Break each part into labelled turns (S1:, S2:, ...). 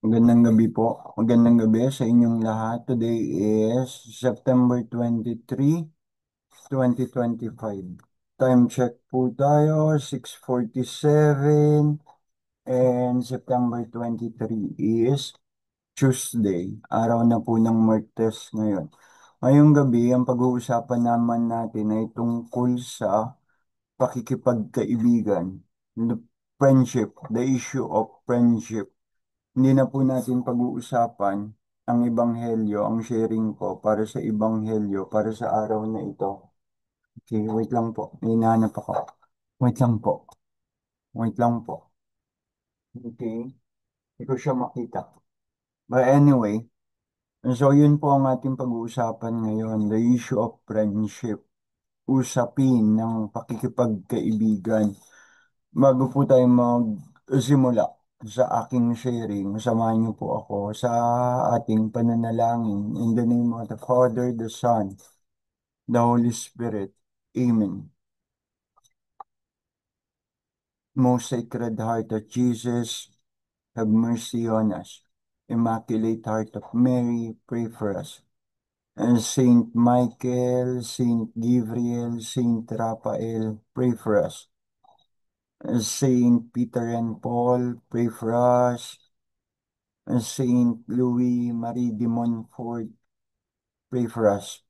S1: Magandang gabi po. Magandang gabi sa inyong lahat. Today is September 23, 2025. Time check po tayo, 6:47 and September 23 is Tuesday. Araw na po ng Martes ngayon. Ngayong gabi, ang pag-uusapan naman natin ay tungkol sa pakikipagkaibigan, the friendship, the issue of friendship. Hindi na po natin pag-uusapan ang Ebanghelyo, ang sharing ko para sa Ebanghelyo, para sa araw na ito. Okay, wait lang po. May hinahanap ako. Wait lang po. Wait lang po. Okay, hindi ko siya makita. But anyway, so yun po ang ating pag-uusapan ngayon, the issue of friendship, usapin ng pakikipagkaibigan. Bago po tayo magsimula sa aking sharing, samahan niyo po ako sa ating pananalangin. In the name of the Father, the Son, the Holy Spirit. Amen. Most Sacred Heart of Jesus, have mercy on us. Immaculate Heart of Mary, pray for us. And Saint Michael, Saint Gabriel, Saint Raphael, pray for us. Saint Peter and Paul, pray for us. Saint Louis Marie de Montfort, pray for us.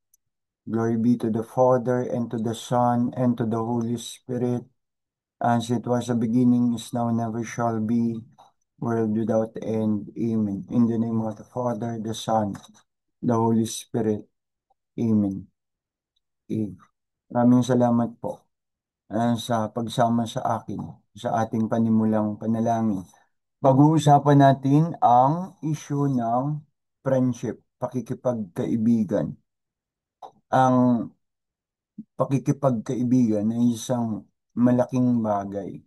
S1: Glory be to the Father, and to the Son, and to the Holy Spirit, as it was a beginning, is now, never shall be, world without end. Amen. In the name of the Father, the Son, the Holy Spirit. Amen. Okay. Maraming salamat po sa pagsama sa akin sa ating panimulang panalangin. Pag-uusapan natin ang issue ng friendship, pakikipagkaibigan. Ang pakikipagkaibigan ay isang malaking bagay.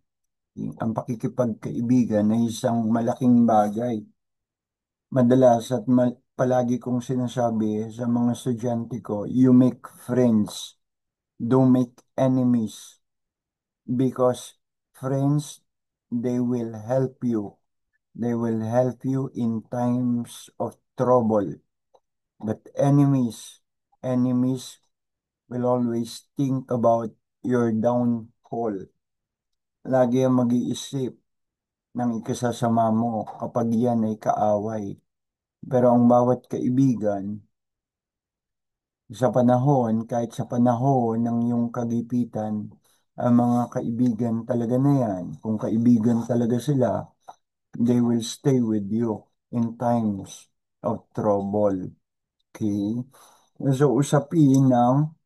S1: Ang pakikipagkaibigan ay isang malaking bagay. Madalas at palagi kong sinasabi sa mga estudyante ko, you make friends, don't make enemies. Because friends, they will help you. They will help you in times of trouble. But enemies will always think about your downfall. Lagi ang mag-iisip ng ikasasama mo kapag yan ay kaaway. Pero ang bawat kaibigan, kahit sa panahon ng iyong kagipitan, ang mga kaibigan talaga na yan, kung kaibigan talaga sila, they will stay with you in times of trouble. Okay? So, usapin ng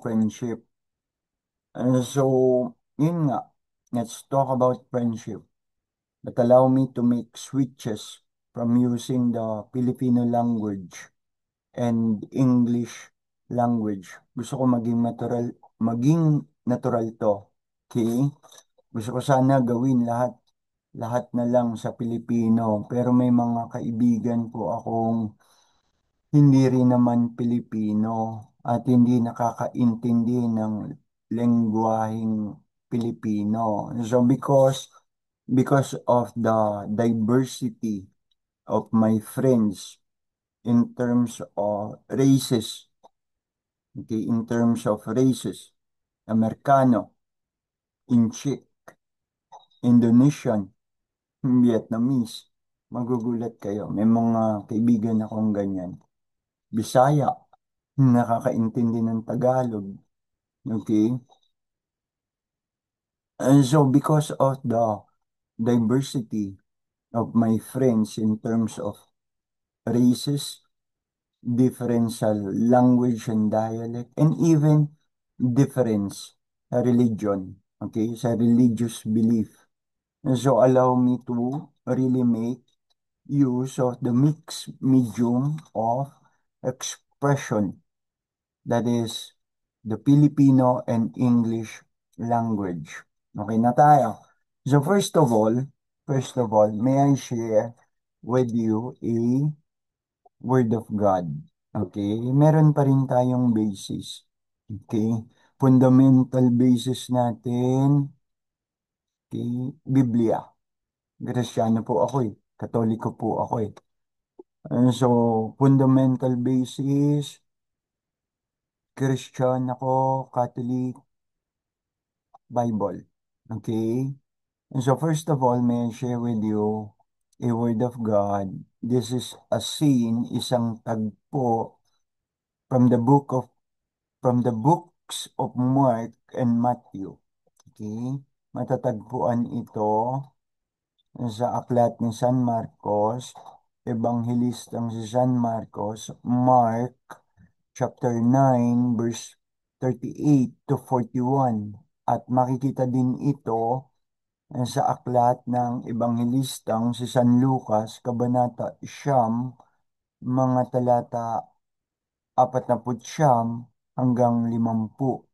S1: friendship. So, yun nga, let's talk about friendship. But allow me to make switches from using the Filipino language and English language. Gusto ko maging natural to. Okay? Gusto ko sana gawin lahat na lang sa Pilipino. Pero may mga kaibigan po akong hindi rin naman Pilipino at hindi nakakaintindi ng lengguaheng Pilipino. So because of the diversity of my friends in terms of races, okay, in terms of races, Amerikano, Inchik, Indonesian, Vietnamese, magugulat kayo. May mga kaibigan akong ganyan. Bisaya, nakakaintindi ng Tagalog. Okay? And so because of the diversity of my friends in terms of races, differential language and dialect, and even difference sa religion, okay, sa religious belief. And so allow me to really make use of the mixed medium of expression, that is the Filipino and English language. Okay na tayo. So first of all, may I share with you a Word of God. Okay? Meron pa rin tayong basis. Okay? Fundamental basis natin, okay, Biblia. Kristiyano po ako eh. Katoliko po ako eh. So, fundamental basis, Christian ako, Catholic, Bible. Okay? And so first of all, may I share with you a word of God. This is a scene, isang tagpo from the books of Mark and Matthew. Okay? Matatagpuan ito sa aklat ni San Marcos, Ebanghelistang si San Marcos, Mark chapter 9 verse 38 to 41. At makikita din ito sa aklat ng Ebanghelistang si San Lucas, Kabanata Siyam, mga talata 49 hanggang 50.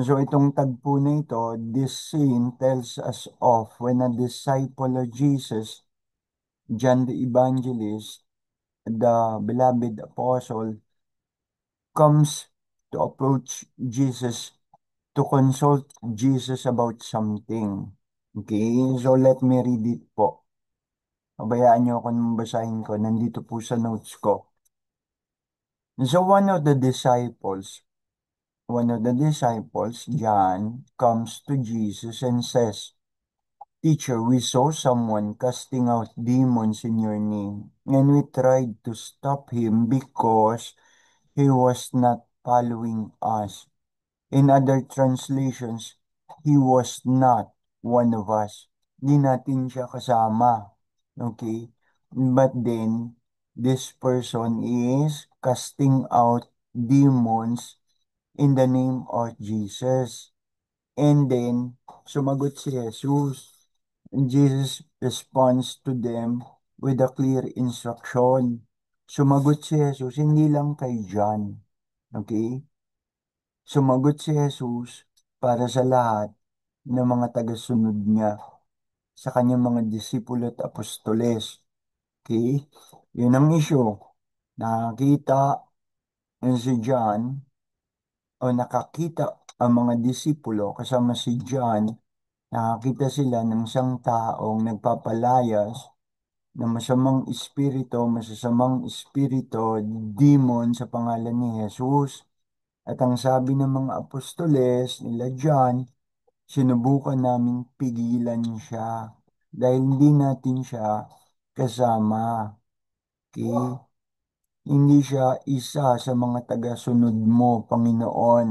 S1: So itong tagpo na ito, this scene tells us of when a disciple of Jesus, John the Evangelist, the beloved apostle, comes to approach Jesus to consult Jesus about something. Okay, so let me read it po. Pabayaan niyo ako nung basahin ko. Nandito po sa notes ko. So one of the disciples, John, comes to Jesus and says, Teacher, we saw someone casting out demons in your name, and we tried to stop him because he was not following us. In other translations, he was not one of us. Di natin siya kasama. Okay? But then, this person is casting out demons in the name of Jesus. And then, sumagot si Jesus. And Jesus responds to them with a clear instruction. Sumagot si Jesus, hindi lang kay John. Okay? Sumagot si Jesus para sa lahat ng mga tagasunod niya, sa kanyang mga disipulo at apostoles. Okay? Yun ang issue. Nakakita si John o nakakita ang mga disipulo kasama si John, nakakita sila ng isang taong nagpapalayas ng masasamang espiritu, demon sa pangalan ni Jesus. At ang sabi ng mga apostoles nila John, sinubukan naming pigilan siya dahil hindi natin siya kasama. Okay? Hindi siya isa sa mga tagasunod mo, Panginoon.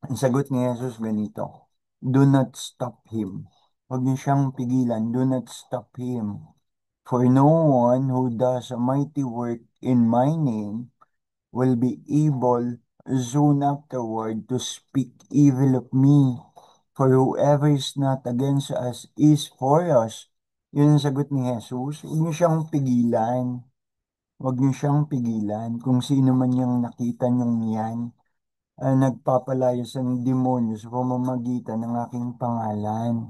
S1: Ang sagot ni Jesus ganito, Do not stop him. Huwag niyo siyang pigilan. Do not stop him. For no one who does a mighty work in my name will be able soon afterward to speak evil of me. For whoever is not against us is for us. Yun ang sagot ni Jesus. Huwag niyo siyang pigilan. Huwag niyo siyang pigilan. Kung sino man yung nakita niyong yan, nagpapalayas ng demonyo sa pamamagitan ng aking pangalan.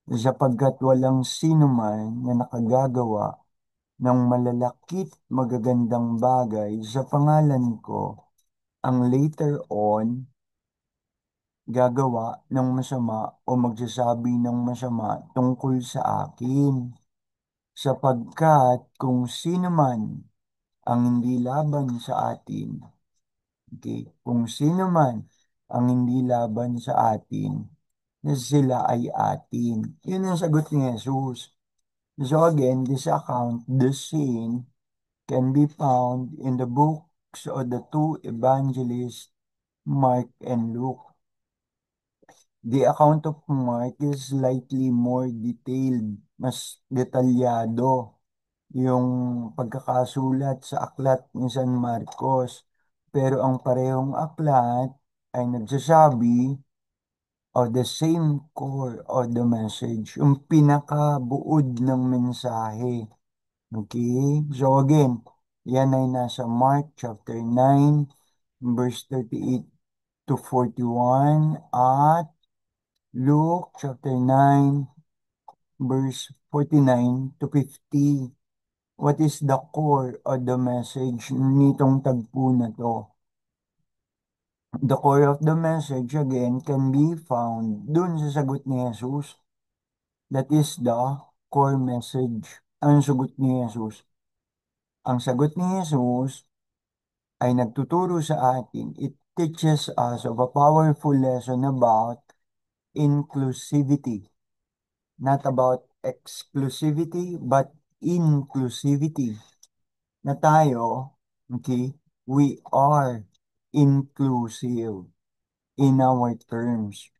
S1: Sapagkat walang sino man na nakagagawa ng malalakit magagandang bagay sa pangalan ko ang later on gagawa ng masama o magsasabi ng masama tungkol sa akin. Sapagkat kung sino man ang hindi laban sa atin, okay, kung sino man ang hindi laban sa atin, na sila ay atin. Yun ang sagot ni Jesus. So again, this account, this scene, can be found in the books of the two evangelists, Mark and Luke. The account of Mark is slightly more detailed, mas detalyado yung pagkakasulat sa aklat ni San Marcos. Pero ang parehong aklat ay nagsasabi of the same core of the message, yung pinakabuod ng mensahe. Okay? So again, yan ay nasa Mark chapter 9, verse 38 to 41 at Luke chapter 9, verse 49 to 50. What is the core of the message nitong tagpo na to? The core of the message again can be found dun sa sagot ni Jesus. That is the core message. Ang sagot ni Jesus. Ang sagot ni Jesus ay nagtuturo sa atin. It teaches us of a powerful lesson about inclusivity. Not about exclusivity, but inclusivity. Na tayo, okay, we are inclusive in our terms.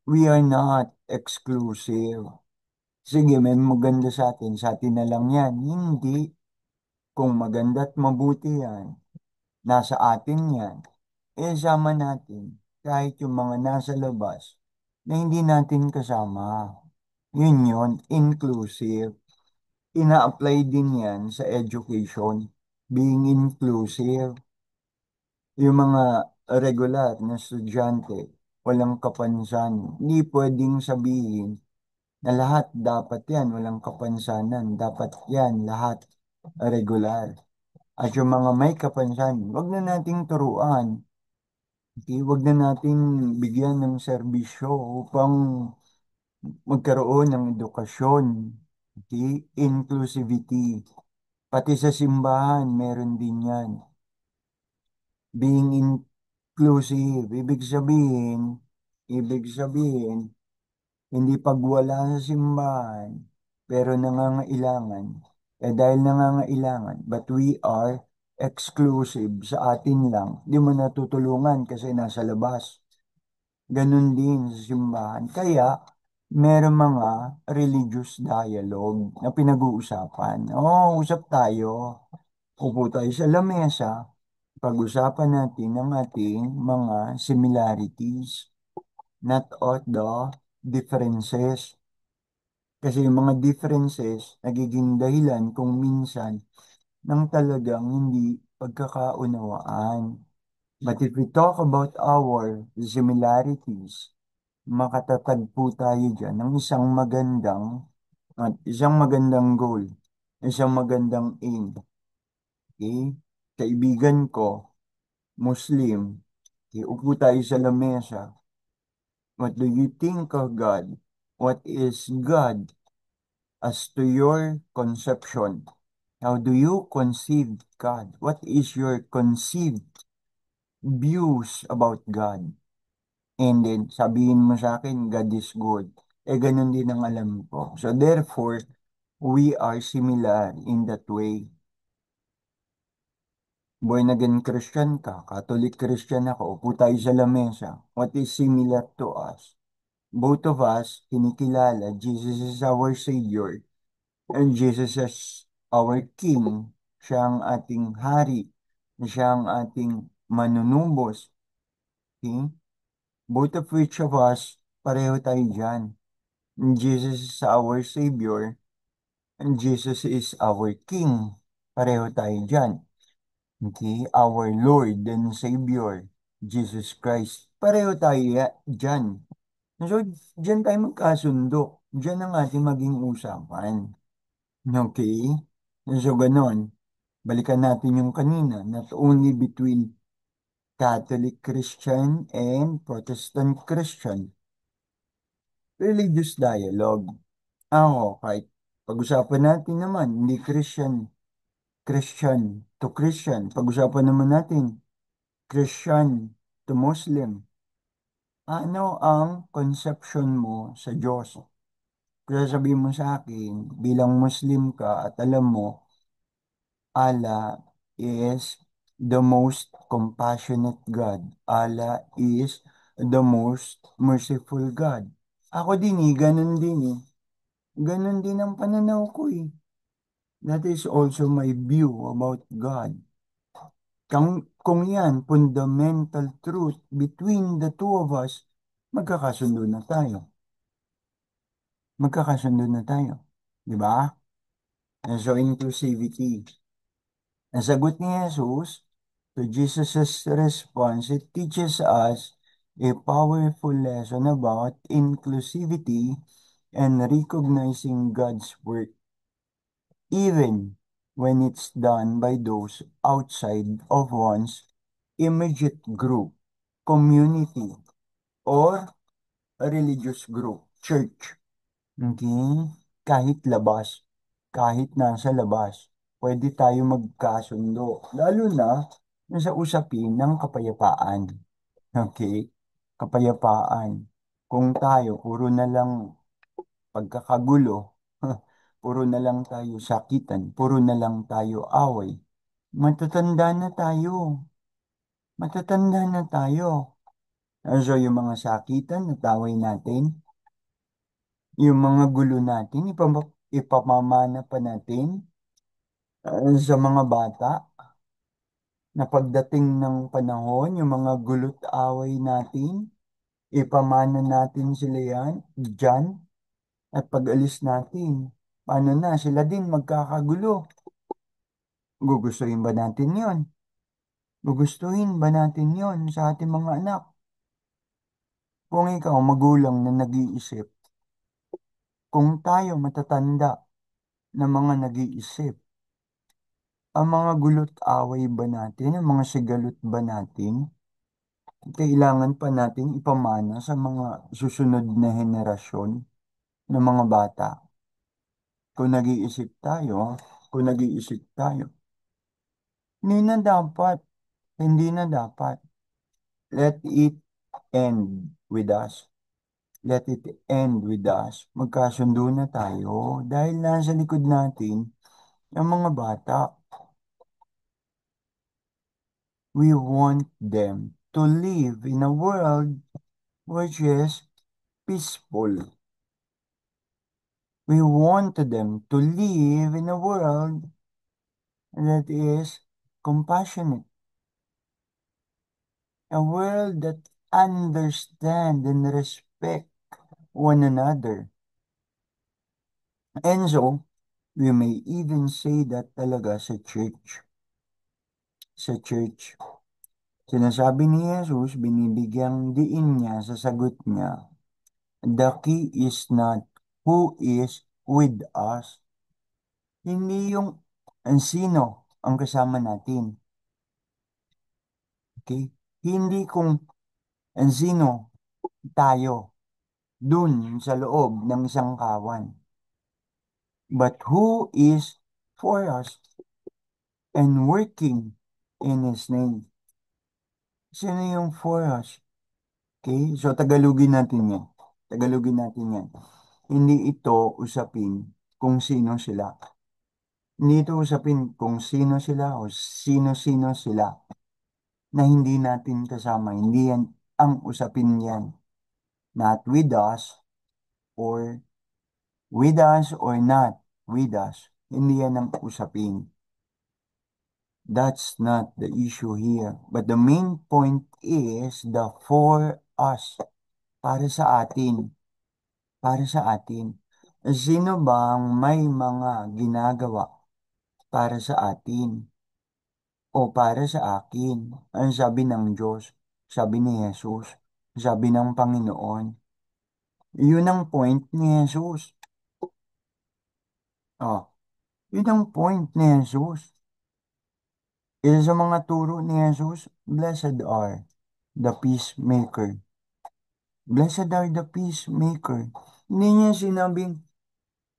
S1: We are not exclusive. Sige, may maganda sa atin na lang yan. Hindi. Kung maganda at mabuti yan, nasa atin yan. Isama natin kahit yung mga nasa labas na hindi natin kasama. Yun, inclusive. Ina-apply din yan sa education. Being inclusive. Yung mga regular na estudyante, walang kapansan. Hindi pwedeng sabihin na lahat dapat yan, walang kapansanan. Dapat yan, lahat regular. At yung mga may kapansanan, wag na nating turuan. Okay? Wag na nating bigyan ng serbisyo upang magkaroon ng edukasyon. Okay? Inclusivity. Pati sa simbahan, meron din yan. Being inclusive, ibig sabihin, hindi pagwala sa simbahan, pero nangangailangan. Dahil nangangailangan, but we are exclusive sa atin lang. Di mo natutulungan kasi nasa labas. Ganun din sa simbahan. Kaya, meron mga religious dialogue na pinag-uusapan. Oo, usap tayo. Upo tayo sa lamesa. Pag-usapan natin ang ating mga similarities, not all the differences. Kasi yung mga differences, nagiging dahilan kung minsan ng talagang hindi pagkakaunawaan. But if we talk about our similarities, makatatagpo tayo dyan ng isang magandang goal, isang magandang aim. Okay? Kaibigan ko, Muslim, okay, upo tayo sa lamesa. What do you think of God? What is God as to your conception? How do you conceive God? What is your conceived views about God? And then, sabihin mo sa akin, God is good. Ganun din ang alam ko. So, therefore, we are similar in that way. Born again Christian ka, Catholic Christian ako, upo tayo sa lamesa. What is similar to us? Both of us, kinikilala, Jesus is our Savior, and Jesus is our King. Siya ang ating hari, siya ang ating manunubos. Okay? Both of which of us, pareho tayo dyan. Jesus is our Savior, and Jesus is our King. Pareho tayo dyan. Okay? Our Lord and Savior, Jesus Christ. Pareho tayo dyan. So, dyan tayo magkasundo. Dyan ang ating maging usapan. Okay? So, ganon. Balikan natin yung kanina. Not only between Catholic Christian and Protestant Christian. Religious dialogue. Kahit pag-usapan natin naman, hindi Christian, Christian to Christian. Pag-usapan naman natin, Christian to Muslim. Ano ang conception mo sa Diyos? Kaya sabihin mo sa akin, bilang Muslim ka at alam mo, Allah is the most compassionate God. Allah is the most merciful God. Ako din ganun din eh. Ganun din ang pananaw ko eh. That is also my view about God. Kung yan, fundamental truth between the two of us, magkakasundo na tayo. Magkakasundo na tayo. Di ba? And so, inclusivity. Ang sagot ni Jesus to Jesus' response, it teaches us a powerful lesson about inclusivity and recognizing God's work, even when it's done by those outside of one's immediate group, community, or a religious group, church. Okay? Kahit labas, kahit nasa labas, pwede tayo magkasundo. Lalo na yung sa usapin ng kapayapaan. Okay? Kapayapaan. Kung tayo, puro na lang pagkakagulo, puro na lang tayo sakitan, puro na lang tayo away, matatanda na tayo. Matatanda na tayo. So, yung mga sakitan at away natin, yung mga gulo natin, ipamamana pa natin sa mga bata na pagdating ng panahon, yung mga gulo't away natin, ipamana natin sila dyan, at pag alis natin, paano na, sila din magkakagulo. Gugustuhin ba natin yon? Gugustuhin ba natin yon sa ating mga anak? Kung ikaw, magulang na nag-iisip, kung tayo matatanda na mga nag-iisip, ang mga gulot away ba natin, ang mga sigalot ba natin, kailangan pa natin ipamana sa mga susunod na henerasyon ng mga bata. Kung nag-iisip tayo, kung nag-iisip tayo, hindi na dapat, hindi na dapat. Let it end with us. Let it end with us. Magkasundo na tayo dahil nasa likod natin ang mga bata. We want them to live in a world which is peaceful. We want them to live in a world that is compassionate, a world that understand and respect one another. And so, we may even say that talaga sa church. Sa church. Sinasabi ni Jesus, binibigyang diin niya sa sagot niya, the key is not who is with us. Hindi yung ang sino ang kasama natin. Okay? Hindi kung ang sino tayo dun sa loob ng isang kawan. But who is for us and working in His name. Sino yung for us? Okay? So, Tagalogin natin yan. Tagalogin natin yan. Hindi ito usapin kung sino sila. Hindi ito usapin kung sino sila o sino-sino sila na hindi natin kasama. Hindi yan ang usapin yan. Not with us or with us or not with us. Hindi yan ang usapin. That's not the issue here. But the main point is the for us. Para sa atin. Para sa atin. Sino bang may mga ginagawa para sa atin o para sa akin? Ang sabi ng Diyos, sabi ni Jesus, sabi ng Panginoon. Yun ang point ni Jesus. Oh, yun ang point ni Jesus. Isa sa mga turo ni Jesus, blessed are the peacemaker. Blessed are the peacemaker. Hindi niya sinabing,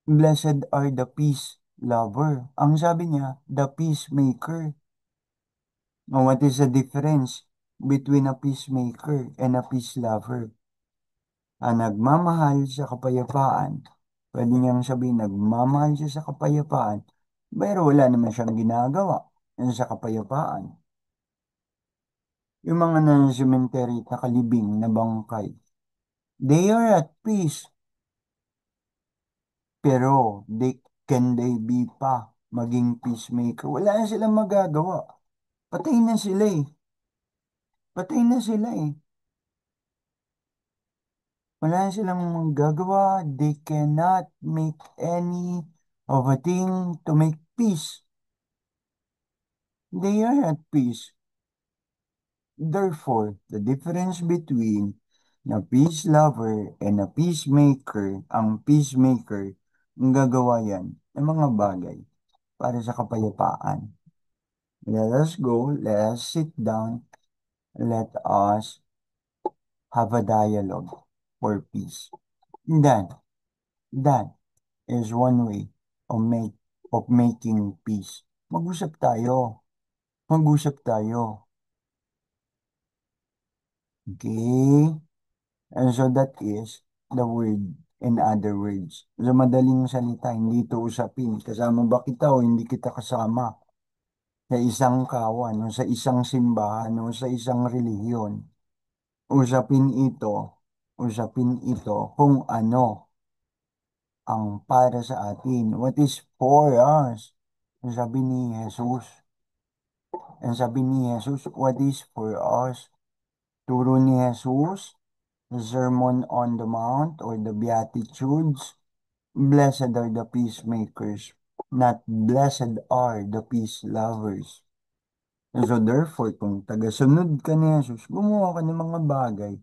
S1: blessed are the peace lover. Ang sabi niya, the peacemaker. Now, what is the difference between a peacemaker and a peace lover? Ang nagmamahal sa kapayapaan, pwede niyang sabihin, nagmamahal siya sa kapayapaan, pero wala naman siyang ginagawa sa kapayapaan. Yung mga nasa cemetery at nakalibing na bangkay, they are at peace, pero can they be pa maging peacemaker? Wala na silang magagawa. Patay na sila eh. Patay na sila eh. Wala na silang magagawa. They cannot make any of a thing to make peace. They are at peace. Therefore, the difference between a peace lover and a peacemaker, ang peacemaker, ang gagawa yan ng mga bagay para sa kapayapaan. Let us go, let us sit down, let us have a dialogue for peace. Then, That is one way of making peace. Mag-usap tayo. Mag-usap tayo. Okay? And so that is the word in other words. Sa madaling salita, hindi ito usapin. Kasama ba kita o hindi kita kasama? Sa isang kawan o sa isang simbahan o sa isang relihiyon. Usapin ito, usapin ito kung ano ang para sa atin. What is for us? Ang sabi ni Jesus. Ang sabi ni Jesus, what is for us? Turo ni Jesus, the Sermon on the Mount or the Beatitudes. Blessed are the peacemakers, not blessed are the peace lovers. So therefore, kung tagasunod ka ni Jesus, gumawa ka ng mga bagay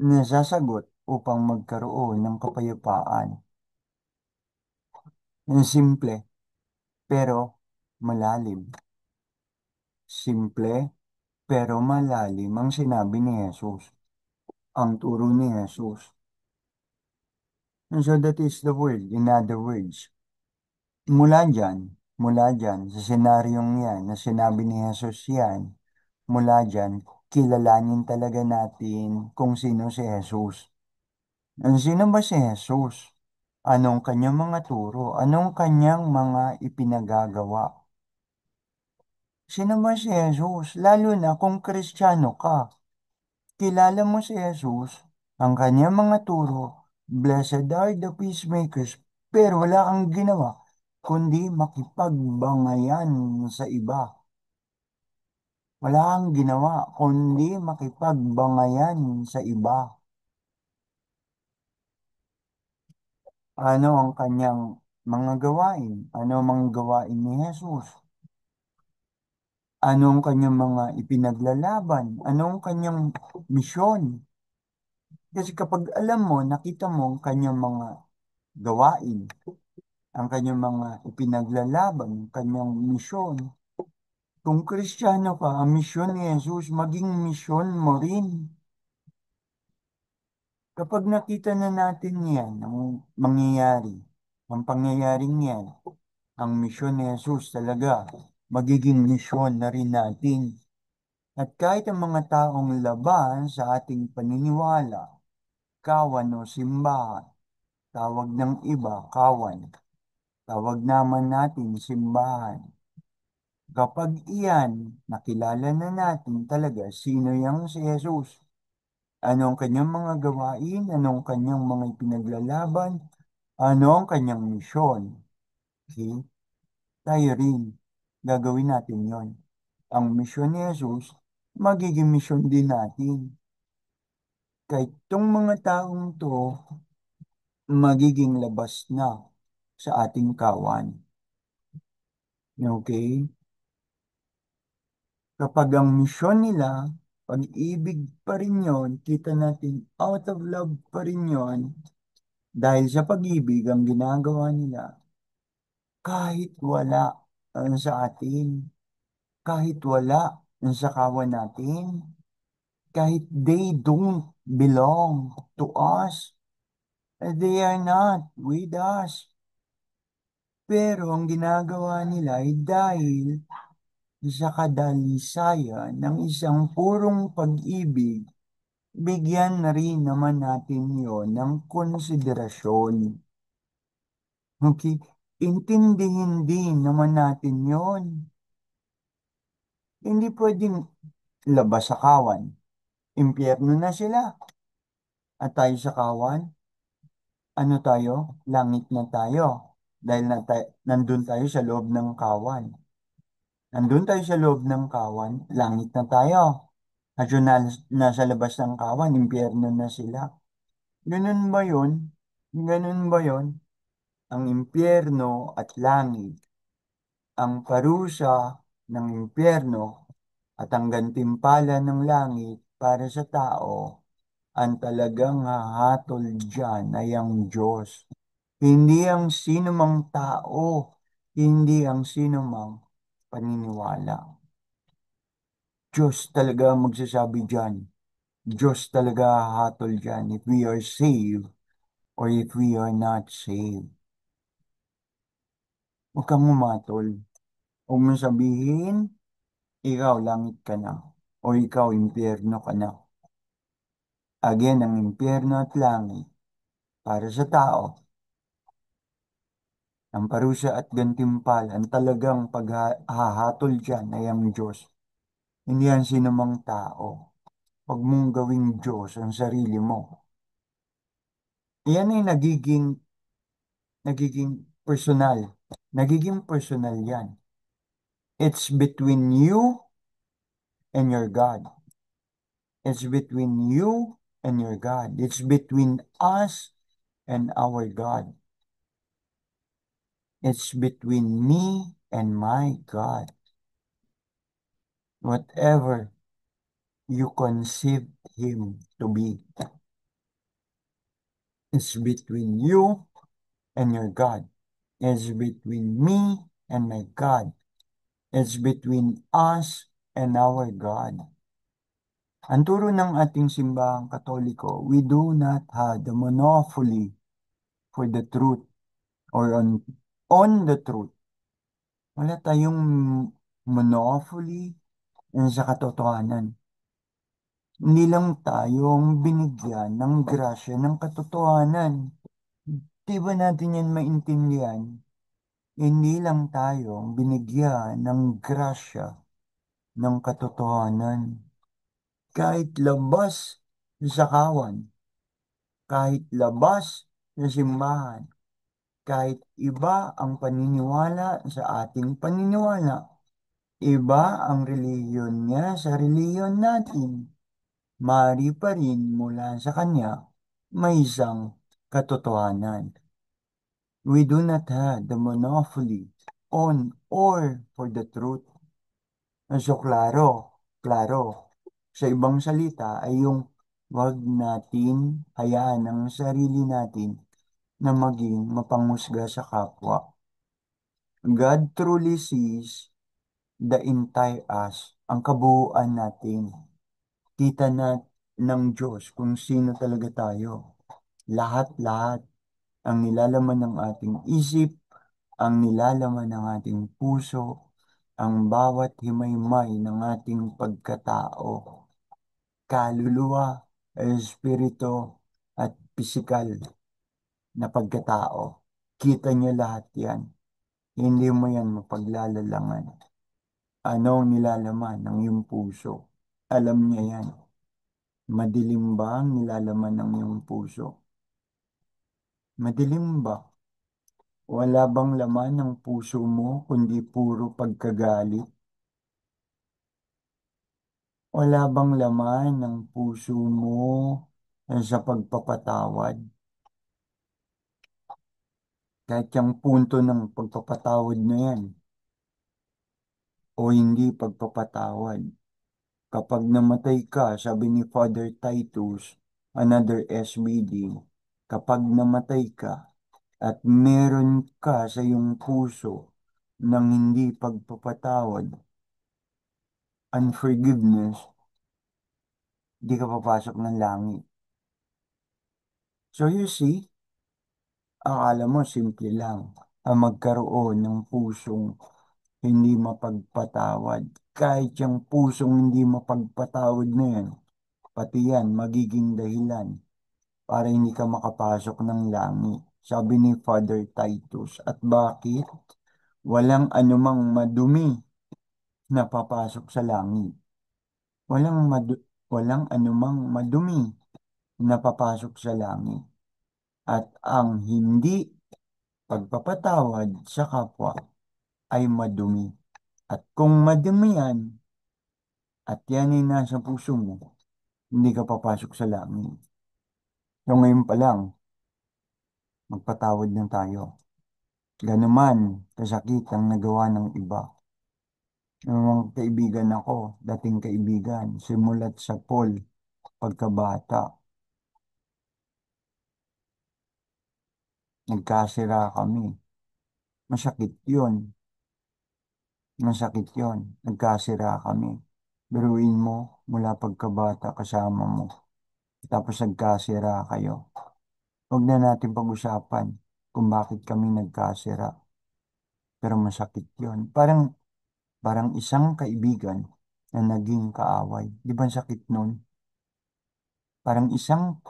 S1: na sasagot upang magkaroon ng kapayapaan. Yung simple, pero malalim. Simple, pero malalim ang sinabi ni Jesus. Ang turo ni Jesus. And so that is the word, in other words. Mula dyan, sa senaryong yan, na sinabi ni Jesus yan, mula dyan, kilalanin talaga natin kung sino si Jesus. Ang sino ba si Jesus? Anong kanyang mga turo? Anong kanyang mga ipinagagawa? Sino ba si Jesus? Lalo na kung Kristiyano ka. Kilala mo si Jesus, ang kanyang mga turo, blessed are the peacemakers, pero wala kang ginawa, kundi makipagbangayan sa iba. Wala kang ginawa, kundi makipagbangayan sa iba. Ano ang kanyang mga gawain? Ano ang mga gawain ni Jesus? Ano ang kanyang mga ipinaglalaban? Ano ang kanyang misyon? Kasi kapag alam mo, nakita mo ang kanyang mga gawain, ang kanyang mga ipinaglalaban, ang kanyang misyon. Kung Kristiyano ka, ang misyon ni Jesus, maging misyon mo rin. Kapag nakita na natin yan, ang mangyayari, ang pangyayaring yan, ang misyon ni Jesus talaga, magiging misyon na rin natin. At kahit ang mga taong laban sa ating paniniwala, kawan o simbahan, tawag ng iba, kawan, tawag naman natin simbahan. Kapag iyan, nakilala na natin talaga sino yang si Jesus. Ano ang kanyang mga gawain, ano ang kanyang mga ipinaglalaban, ano ang kanyang misyon. Okay? Tayo rin, gagawin natin yon. Ang misyon ni Jesus, magiging misyon din natin. Kahit itong mga taong to, magiging labas na sa ating kawan. Okay? Kapag ang misyon nila, pag-ibig pa rin yun, kita natin out of love pa rin yun, dahil sa pag-ibig ang ginagawa nila, kahit wala ang sa atin, kahit wala ang sa kawan natin, kahit they don't belong to us, they are not with us. Pero ang ginagawa nila ay dahil sa kadalisayan ng isang purong pag-ibig, bigyan na rin naman natin yon ng konsiderasyon. Okay? Intindihin din naman natin yon. Hindi pwedeng labas sa kawan. Impyerno na sila. At tayo sa kawan, ano tayo? Langit na tayo. Dahil nandun tayo sa loob ng kawan. Nandun tayo sa loob ng kawan, langit na tayo. At yun nasa labas ng kawan, impyerno na sila. Ganun ba yun? Ganun ba yun? Ang impyerno at langit, ang parusa ng impyerno at ang gantimpala ng langit para sa tao, ang talagang hahatol dyan ay ang Diyos. Hindi ang sinumang tao, hindi ang sinumang paniniwala. Diyos talaga ang magsasabi dyan. Diyos talaga hahatol dyan if we are saved or if we are not saved. Huwag kang umatol. Huwag mo sabihin, ikaw langit ka na o ikaw impyerno ka na. Again, ang impyerno at langit para sa tao, ang parusa at gantimpala, ang talagang paghahatol dyan ay ang Diyos. Hindi yan sinumang tao. Huwag mong gawing Diyos ang sarili mo. Yan ay nagiging personal. Nagiging personal yan. It's between you and your God. It's between you and your God. It's between us and our God. It's between me and my God. Whatever you conceive Him to be, it's between you and your God. It's between me and my God. It's between us and our God. Ang turo ng ating simbahang Katoliko, we do not have the monopoly for the truth or on the truth. Wala tayong monopoly sa katotohanan. Hindi lang tayong binigyan ng grasya ng katotohanan. Di ba natin yan maintindihan? Hindi lang tayong binigyan ng grasya ng katotohanan. Kahit labas sa kawan, kahit labas sa simbahan, kahit iba ang paniniwala sa ating paniniwala, iba ang reliyon niya sa reliyon natin, maaari pa rin mula sa kanya may isang katotohanan. We do not have the monopoly on or for the truth. So, klaro, sa ibang salita ay yung wag natin hayaan ang sarili natin na maging mapanghusga sa kapwa. God truly sees the entire us, ang kabuuan natin. Kita na ng Diyos kung sino talaga tayo. Lahat-lahat ang nilalaman ng ating isip, ang nilalaman ng ating puso, ang bawat himay-may ng ating pagkatao, kaluluwa, espiritu, at pisikal na pagkatao. Kita niya lahat yan. Hindi mo yan mapaglalalangan. Ano ang nilalaman ng iyong puso? Alam niya yan. Madilim ba ang nilalaman ng iyong puso? Madilim ba? Wala bang laman ng puso mo kundi puro pagkagalit? Wala bang laman ng puso mo sa pagpapatawad? Kahit yung punto ng pagpapatawad na yan o hindi pagpapatawad. Kapag namatay ka, sabi ni Father Titus, another SBD, kapag namatay ka at meron ka sa iyong puso ng hindi pagpapatawad, unforgiveness, di ka papasok ng langit. So you see, akala mo simple lang ang magkaroon ng pusong hindi mapagpatawad. Kahit yung pusong hindi mapagpatawad na yan, pati yan magiging dahilan para hindi ka makapasok ng langit. Sabi ni Father Titus. At bakit? Walang anumang madumi na papasok sa langit. Walang anumang madumi na papasok sa langit. At ang hindi pagpapatawad sa kapwa ay madumi. At kung madumi yan, at yan ay nasa puso mo, hindi ka papasok sa langit. So ngayon pa lang, magpatawad na tayo. Ganuman kasakit ang nagawa ng iba. Yung mga kaibigan ako, dating kaibigan, simulat sa Paul, pagkabata, nagkasira kami. Masakit yun. Masakit yun. Nagkasira kami. Biruin mo, mula pagkabata kasama mo. Tapos nagkasira kayo. Huwag na natin pag-usapan kung bakit kami nagkasira. Pero masakit yun. Parang isang kaibigan na naging kaaway. Di ba ang sakit nun? Parang isang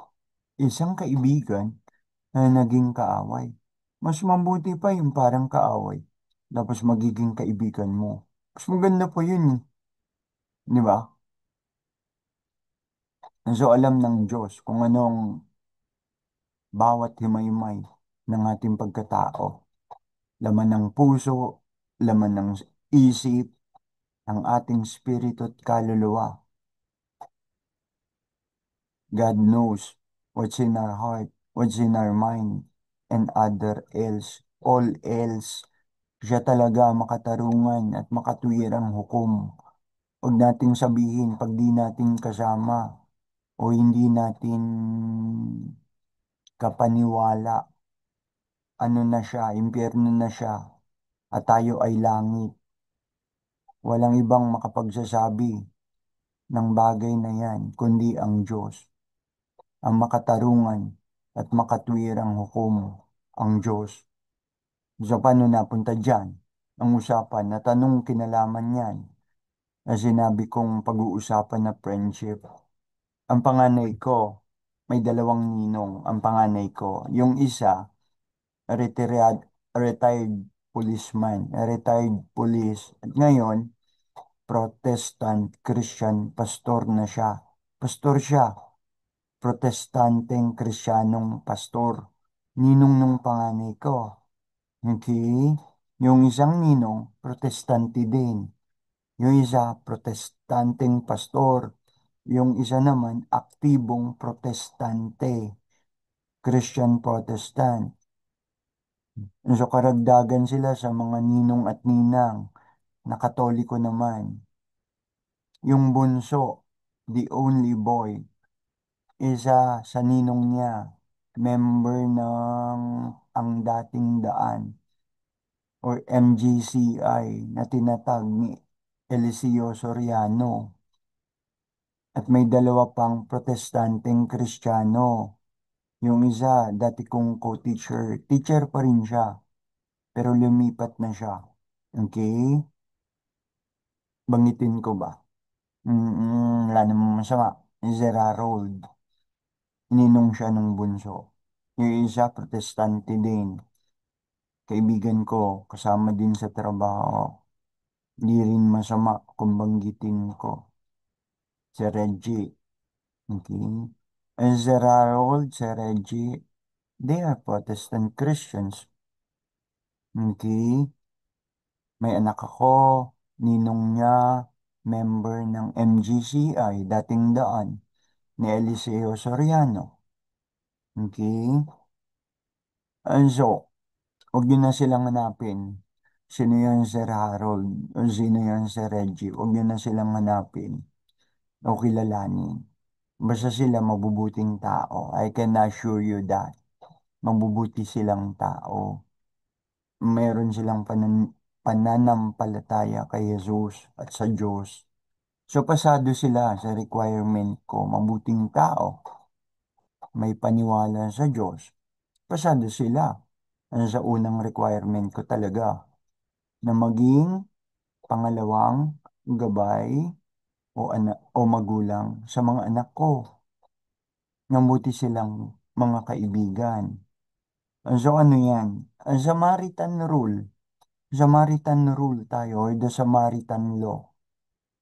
S1: kaibigan na naging kaaway. Mas mabuti pa yung parang kaaway. Tapos magiging kaibigan mo. Mas maganda po yun, eh. Di ba? So alam ng Diyos kung anong bawat himay-himay ng ating pagkatao. Laman ng puso, laman ng isip, ang ating spirito at kaluluwa. God knows what's in our heart, what's in our mind, and other else, all else. Siya talaga makatarungan at makatwirang hukom. Huwag nating sabihin pag di natin kasama o hindi natin kapaniwala, ano na siya, impyerno na siya, at tayo ay langit. Walang ibang makapagsasabi ng bagay na yan, kundi ang Diyos, ang makatarungan at makatwirang hukom, ang Diyos. So, paano napunta dyan? Ang usapan na tanong kinalaman yan na sinabi kong pag-uusapan na friendship. Ang panganay ko, may dalawang ninong ang panganay ko. Yung isa, retired policeman, retired police. At ngayon, Protestant Christian pastor na siya. Pastor siya, protestanteng Krisyanong pastor. Ninong nung panganay ko. Okay? Yung isang ninong, protestante din. Yung isa, protestanteng pastor. Yung isa naman, aktibong protestante. Christian Protestant. So karagdagan sila sa mga ninong at ninang na Katoliko naman. Yung bunso, the only boy, isa sa ninong niya, member ng ang dating daan or MGCI na tinatag ni Eliseo Soriano. At may dalawa pang protestanteng Kristiyano. Yung isa, dati kong co-teacher. Teacher pa rin siya, pero lumipat na siya. Okay? Bangitin ko ba? Wala namang masama. Zerarold. Ninong siya ng bunso. Yung isa, protestante din. Kaibigan ko, kasama din sa trabaho. Di rin masama kung banggitin ko. Si Reggie. Okay? And Zerarold, si Reggie, they are Protestant Christians. Okay? May anak ako, ninong niya, member ng MGCI, dating daan, ni Eliseo Soriano. Okay? And so, huwag yun na silang hanapin. Sino yun si Harold o sino yun si Reggie. Huwag yun na silang hanapin o kilalanin. Basta sila mabubuting tao. I can assure you that. Mabubuti silang tao. Meron silang pananampalataya kay Jesus at sa Diyos. So, pasado sila sa requirement ko, mabuting tao, may paniwala sa Diyos. Pasado sila. Ano sa unang requirement ko talaga, na maging pangalawang gabay o magulang sa mga anak ko. Namuti silang mga kaibigan. So ano yan? Ang Samaritan rule. Samaritan rule tayo or the Samaritan law.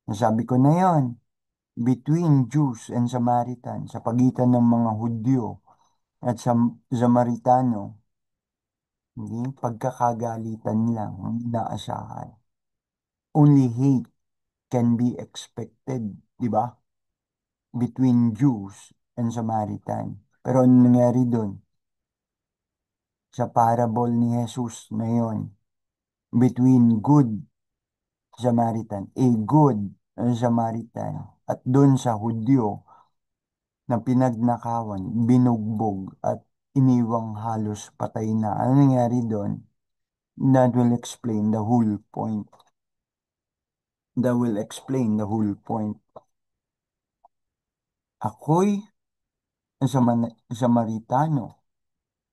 S1: Nasabi ko na yon, between Jews and Samaritan, sa pagitan ng mga Hudyo at sa Samaritano, hindi, pagkakagalitan lang ang inaasahan. Only hate can be expected, di ba? Between Jews and Samaritan. Pero ano nangyari doon? Sa parable ni Jesus na yon, between good Samaritan, a good Samaritan, at doon sa Hudyo na pinagnakawan, binugbog, at iniwang halos patay na. Ano nangyari doon? That will explain the whole point. That will explain the whole point. Ako'y Samaritano.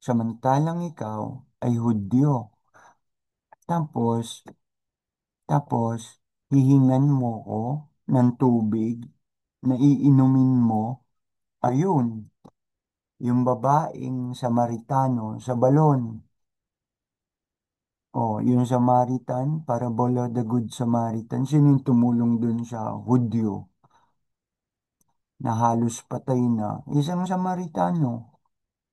S1: Samantalang ikaw ay Hudyo. Tapos, tapos, hihingan mo ko ng tubig na iinumin mo. Ayun, yung babaeng Samaritano sa balon. O, yung Samaritan, Parabola the Good Samaritan, sino yung tumulong dun sa Hudyo na halos patay na? Isang Samaritano.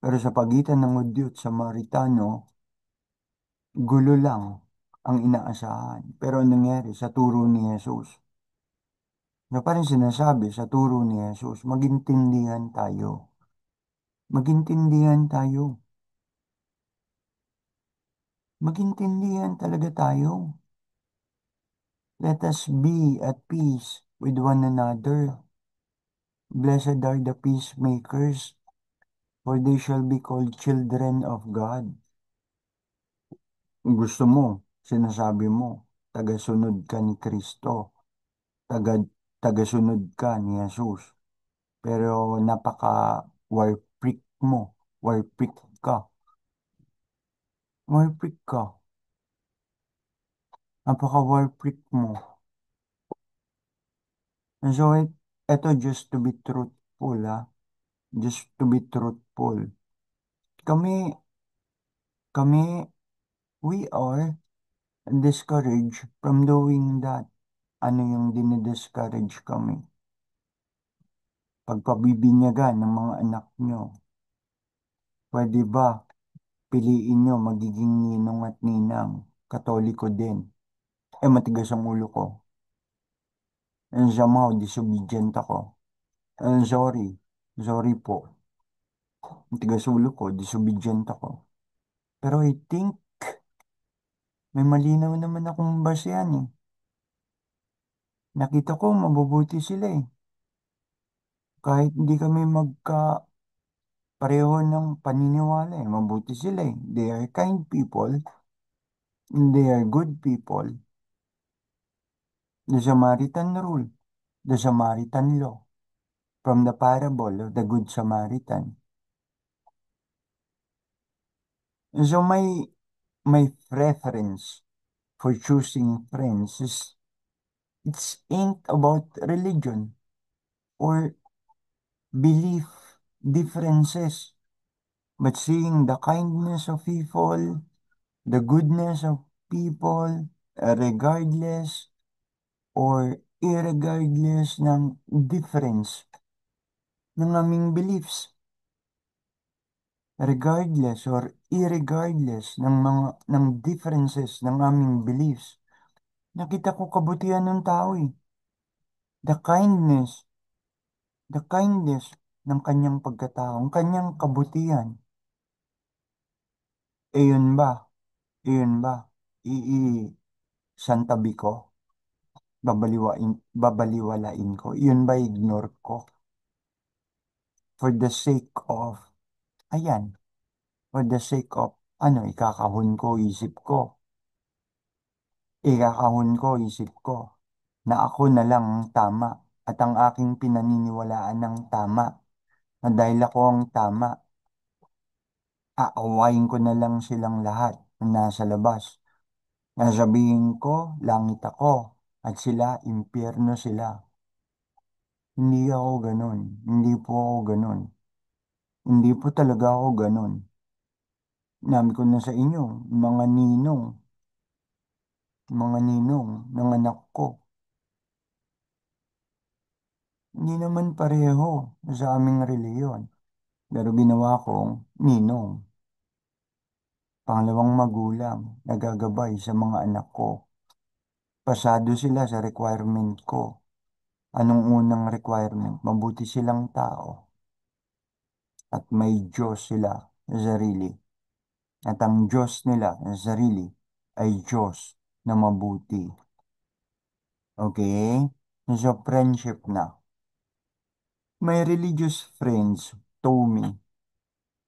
S1: Pero sa pagitan ng Hudyo at Samaritano, gulo lang ang inaasahan. Pero anong nangyari sa turo ni Jesus? Na parang sinasabi sa turo ni Jesus, magintindihan tayo. Magintindihan tayo. Magintindihan talaga tayo. Let us be at peace with one another. Blessed are the peacemakers, for they shall be called children of God. Gusto mo, sinasabi mo, tagasunod ka ni Kristo, taga, tagasunod ka ni Jesus. Pero napaka war freak mo, war freak ka, war freak ka, napaka war freak mo. And so, ito just to be truthful, just to be truthful. Kami, kami, we are discouraged from doing that. Ano yung dinidiscourage kami? Pagpabibinyagan ng mga anak nyo. Pwede ba piliin nyo magiging ninong at ninang? Katoliko din. Matigas ang ulo ko. And somehow, disobedient ako. And sorry. Sorry po. Matigas ulo ko, disobedient ako. Pero I think, may malinaw naman akong basehan eh. Nakita ko, mabubuti sila eh. Kahit hindi kami pareho ng paniniwala eh. Mabuti sila eh. They are kind people. They are good people. The Samaritan rule. The Samaritan law. From the parable of the Good Samaritan. So my preference for choosing friends is it's ain't about religion or belief differences, but seeing the kindness of people, the goodness of people, regardless or irregardless ng difference ng aming beliefs, regardless or irregardless ng differences ng aming beliefs. Nakita ko kabutihan ng tao eh. The kindness, the kindness ng kanyang pagkatao, ang kanyang kabutihan. Yun ba? Yun ba? Santabi ko? Babaliwalain ko? Yun ba ignore ko? For the sake of, ayan, for the sake of, ikakahon ko isip ko. Ikakahon ko isip ko na ako na lang ang tama at ang aking pinaniniwalaan ng tama. Na dahil ako ang tama, aawain ko na lang silang lahat na nasa labas. Nasabihin ko, langit ako at sila, impyerno sila. Hindi ako ganun. Hindi po ako ganun. Hindi po talaga ako ganun. Nabi ko na sa inyo, mga ninong ng anak ko. Hindi naman pareho sa aming reliyon. Pero ginawa kong ninong. Pangalawang magulang, nagagabay sa mga anak ko. Pasado sila sa requirement ko. Anong unang requirement? Mabuti silang tao at may Diyos sila sa sarili. At ang Diyos nila sa sarili ay Diyos na mabuti. Okay? So, friendship na. My religious friends told me,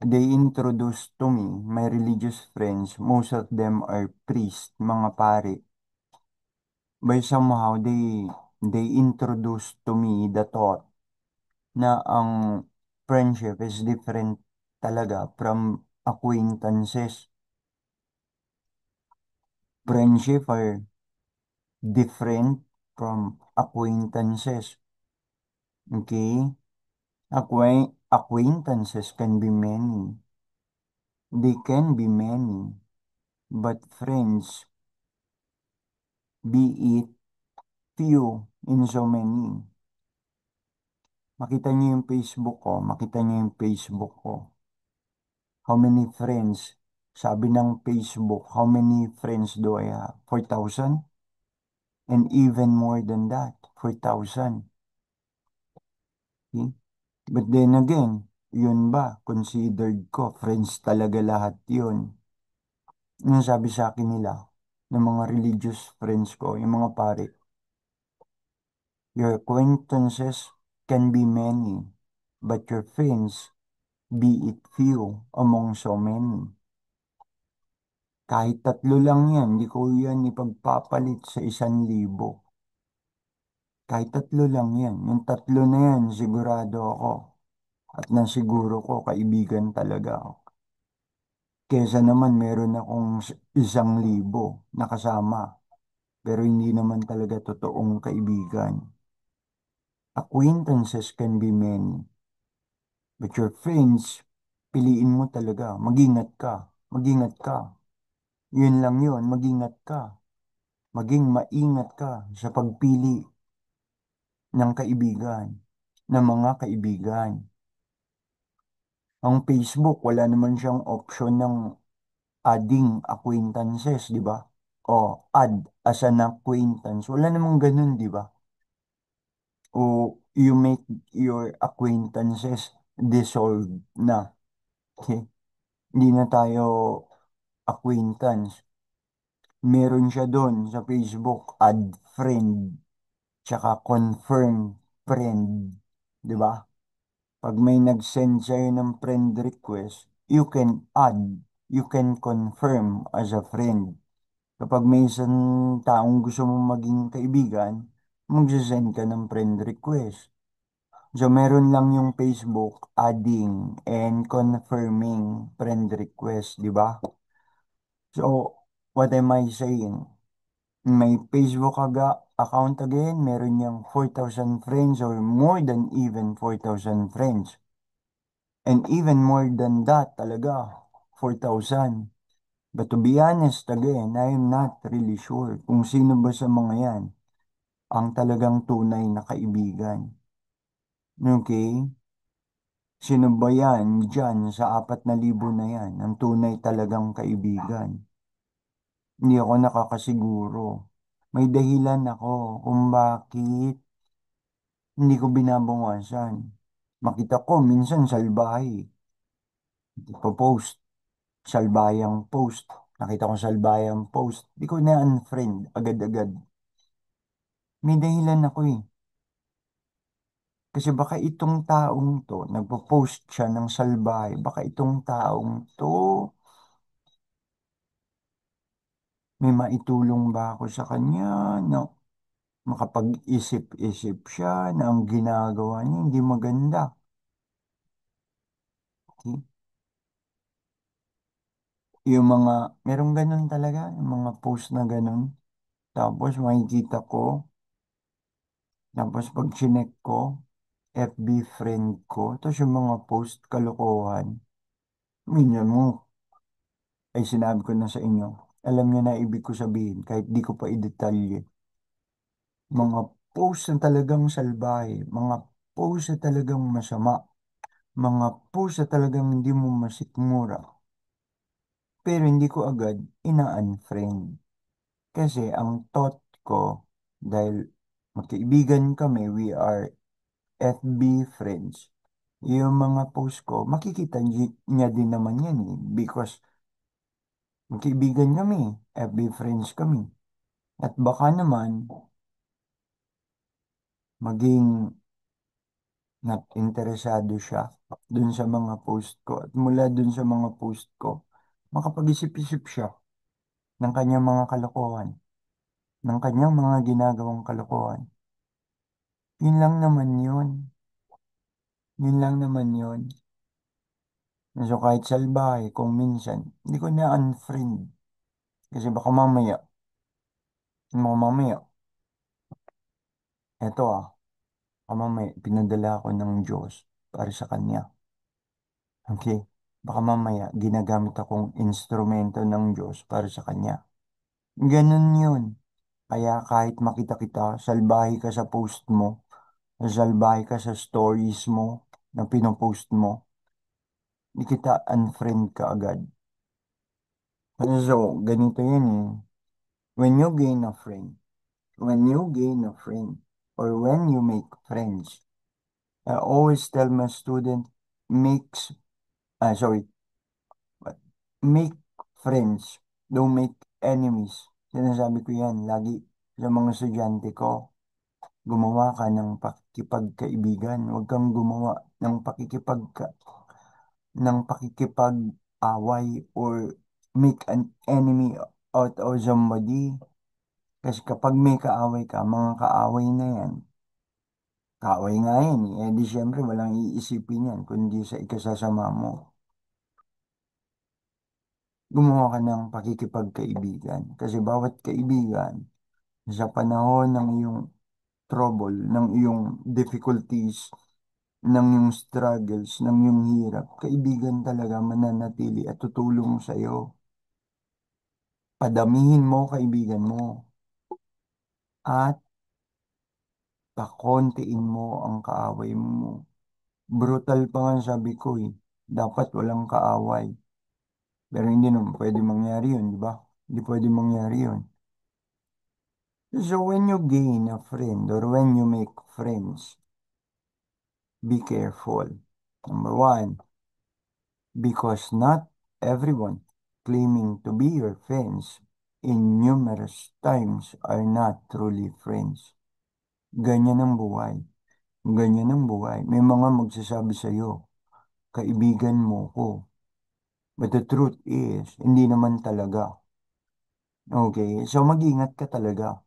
S1: they introduced to me, my religious friends, most of them are priests, mga pare. By somehow, they introduced to me the thought na ang friendship is different talaga from acquaintances. Friendship are different from acquaintances. Okay? Acquaintances can be many. They can be many. But friends, be it few in so many. Makita niyo yung Facebook ko, makita niyo yung Facebook ko. How many friends? Sabi ng Facebook, how many friends do I have? 4,000? And even more than that, 4,000. Okay? But then again, yun ba? Considered ko, friends talaga lahat yun. Yung sabi sa akin nila, ng mga religious friends ko, yung mga pare, your acquaintances can be many, but your friends, be it few among so many. Kahit tatlo lang yan, di ko yan ipagpapalit sa 1,000. Kahit tatlo lang yan. Yung tatlo na yan, sigurado ako. At nasiguro ko, kaibigan talaga ako. Kesa naman meron akong 1,000 na kasama. Pero hindi naman talaga totoong kaibigan. Acquaintances can be many. But your friends, piliin mo talaga. Mag-ingat ka. Mag-ingat ka. Yun lang yun. Mag-ingat ka. Maging maingat ka sa pagpili ng kaibigan, ng mga kaibigan. Ang Facebook, wala naman siyang option ng adding acquaintances, di ba? O add as an acquaintance. Wala namang ganun, di ba? O you make your acquaintances dissolved na. Okay? Hindi na tayo acquaintance. Meron siya doon sa Facebook, add friend, tsaka confirm friend. Di ba? Pag may nag-send sa'yo ng friend request, you can add, you can confirm as a friend. Kapag may isang taong gusto mong maging kaibigan, mag-send ka ng friend request. So, meron lang yung Facebook adding and confirming friend request, di ba? So, what am I saying? May Facebook account again, meron niyang 4,000 friends or more than even 4,000 friends. And even more than that talaga, 4,000. But to be honest again, I am not really sure kung sino ba sa mga yan ang talagang tunay na kaibigan. Okay? Sino ba yan dyan sa 4,000 na yan ang tunay talagang kaibigan? Hindi ako nakakasiguro. May dahilan ako kung bakit hindi ko binabawasan. Makita ko minsan salbahe. Ipo-post. Salbayang post. Nakita ko salbayang post. Di ko na unfriend agad-agad. May dahilan ako eh. Kasi baka itong taong to, nagpo-post siya ng salbahe. Baka itong taong to, may maitulong ba ako sa kanya? No, makapag-isip-isip siya na ang ginagawa niya hindi maganda. Okay? Yung mga, merong ganun talaga, yung mga post na ganun. Tapos makikita ko, tapos pag chinek ko, FB friend ko, tapos yung mga post kalokohan, minyan mo, ay sinabi ko na sa inyo, alam niyo na ibig ko sabihin, kahit di ko pa i-detalye. Mga post na talagang salbahe, mga post na talagang masama, mga post na talagang hindi mo masikmura. Pero hindi ko agad ina-unfriend. Kasi ang thought ko, dahil magkaibigan kami, we are FB friends. Yung mga post ko, makikita niya din naman yan eh. Because magkaibigan kami, FB friends kami. At baka naman, maging not interesado siya dun sa mga post ko. At mula dun sa mga post ko, makapag-isip-isip siya ng kanyang mga kalokohan, ng kanyang mga ginagawang kalokohan. Yun lang naman yun. Yun lang naman yun. So kahit salbahe, kung minsan, hindi ko na unfriend. Kasi baka mamaya, eto baka mamaya, pinadala ako ng Diyos para sa kanya. Okay? Baka mamaya, ginagamit akong instrumento ng Diyos para sa kanya. Ganun yun. Kaya kahit makita kita, salbahe ka sa post mo, salbahe ka sa stories mo na pinopost mo, di kita unfriend ka agad. So, ganito yun eh. When you gain a friend, when you gain a friend, or when you make friends, I always tell my student, makes, sorry, make friends, don't make enemies. Sinasabi ko yan lagi sa mga estudyante ko. Gumawa ka ng pakikipagkaibigan. Huwag kang gumawa ng pakikipag-away or make an enemy out of somebody. Kasi kapag may kaaway ka, mga kaaway na yan, kaaway nga yan eh. Eh di syempre walang iisipin yan kundi sa ikasasama mo. Gumawa ka ng pakikipagkaibigan. Kasi bawat kaibigan, sa panahon ng iyong trouble, ng iyong difficulties, ng iyong struggles, ng iyong hirap, kaibigan talaga mananatili at tutulong sa iyo. Padamihin mo kaibigan mo at pakontiin mo ang kaaway mo. Brutal pa nga sabi ko eh. Dapat walang kaaway. Pero hindi naman pwede mangyari yun, di ba? Hindi pwede mangyari yun. So when you gain a friend or when you make friends, be careful. Number one, because not everyone claiming to be your friends in numerous times are not truly friends. Ganyan ang buhay. Ganyan ang buhay. May mga magsasabi sa'yo, kaibigan mo ko. But the truth is, hindi naman talaga. Okay? So mag-ingat ka talaga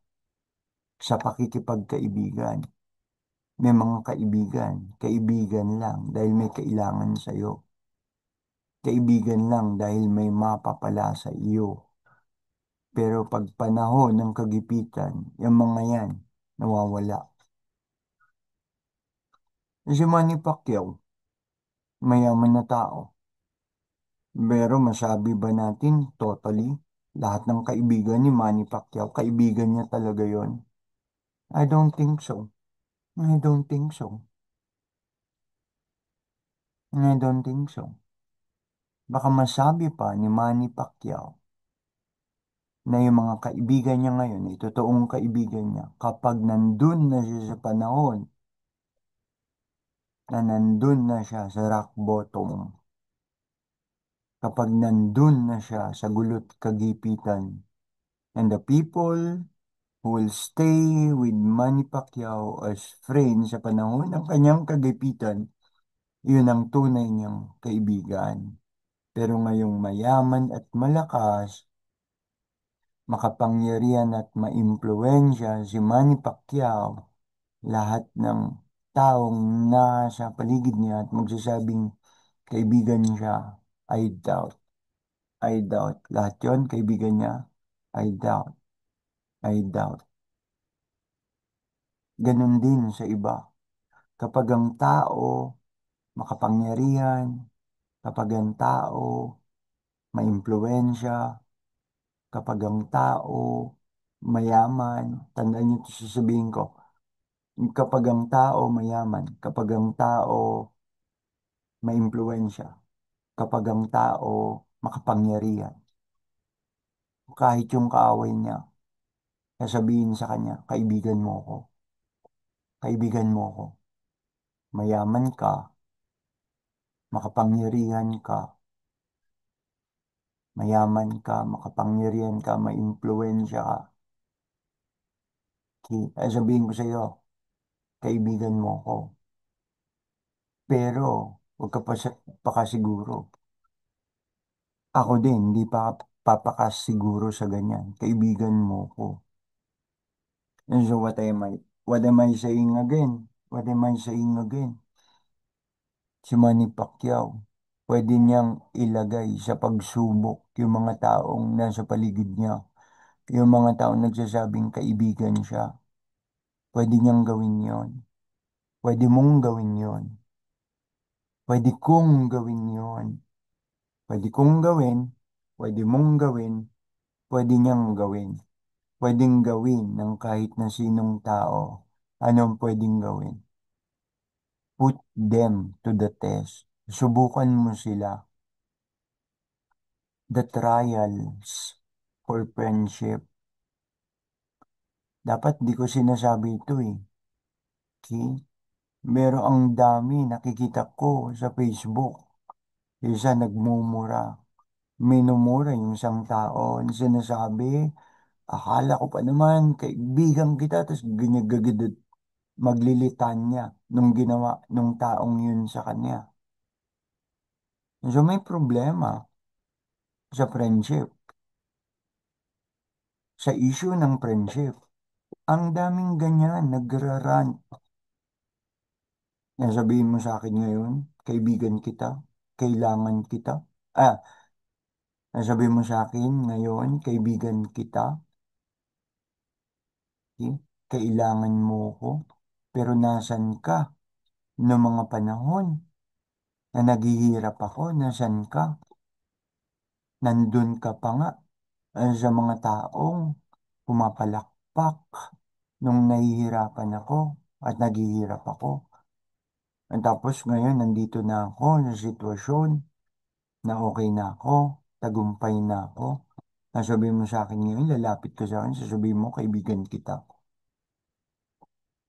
S1: sa pakikipagkaibigan. May mga kaibigan, kaibigan lang dahil may kailangan sa'yo. Kaibigan lang dahil may mapapala sa iyo. Pero pag panahon ng kagipitan, yung mga yan, nawawala. Si Manny Pacquiao, mayaman na tao. Pero masabi ba natin totally, lahat ng kaibigan ni Manny Pacquiao, kaibigan niya talaga yon? I don't think so. I don't think so. I don't think so. Baka masabi pa ni Manny Pacquiao na yung mga kaibigan niya ngayon, ay totoong kaibigan niya, kapag nandun na siya sa panahon na nandun na siya sa rock bottom, kapag nandun na siya sa gulot kagipitan, and the people who will stay with Manny Pacquiao as friends sa panahon ng kanyang kagipitan, yun ang tunay niyang kaibigan. Pero ngayong mayaman at malakas, makapangyarihan at maimpluwensya si Manny Pacquiao, lahat ng taong nasa paligid niya at magsasabing kaibigan siya, I doubt. I doubt. Lahat yon kaibigan niya, I doubt. I doubt. Ganon din sa iba. Kapag ang tao makapangyarihan, kapag ang tao maimpluwensya, kapag ang tao mayaman, tandaan niyo ito sasabihin ko, kapag ang tao mayaman, kapag ang tao maimpluwensya, kapag ang tao makapangyarihan, kahit yung kaaway niya, sasabihin sa kanya, kaibigan mo ko, kaibigan mo ko, mayaman ka, makapangyarihan ka, mayaman ka, makapangyarihan ka, maimpluwensya ka, sasabihin ko sa iyo, kaibigan mo ko. Pero, huwag ka pakasiguro. Ako din, hindi pa papakasiguro sa ganyan. Kaibigan mo ko. And so what am I saying again? What am I saying again? Si Manny Pacquiao. Pwede niyang ilagay sa pagsubok yung mga taong nasa paligid niya, yung mga taong nagsasabing kaibigan siya. Pwede niyang gawin yon. Pwede mong gawin yon. Pwede kong gawin yon. Pwede kong gawin. Pwede mong gawin. Pwede niyang gawin. Pwedeng gawin ng kahit na sinong tao. Anong pwedeng gawin? Put them to the test. Subukan mo sila. The trials for friendship. Dapat di ko sinasabi ito eh. Okay? Pero ang dami nakikita ko sa Facebook. Isa nagmumura. Minumura yung isang tao. Ang sinasabi, akala ko pa naman, kaibigan kita, tapos ganyan maglilitanya nung ginawa nung taong yun sa kanya. So may problema sa friendship, sa issue ng friendship. Ang daming ganyan, nagrarant. Nasabihin mo sa akin ngayon, kaibigan kita, kailangan kita. Ah, nasabihin mo sa akin ngayon, kaibigan kita, eh, kailangan mo ko. Pero nasan ka noong mga panahon na naghihirap ako, nasan ka? Nandun ka pa nga sa mga taong pumapalakpak nung nahihirapan ako at naghihirap ako. At tapos ngayon, nandito na ako sa sitwasyon na okay na ako, tagumpay na ako. Sasabihin mo sa akin ngayon, lalapit ka sa akin, sasabihin mo, kaibigan kita.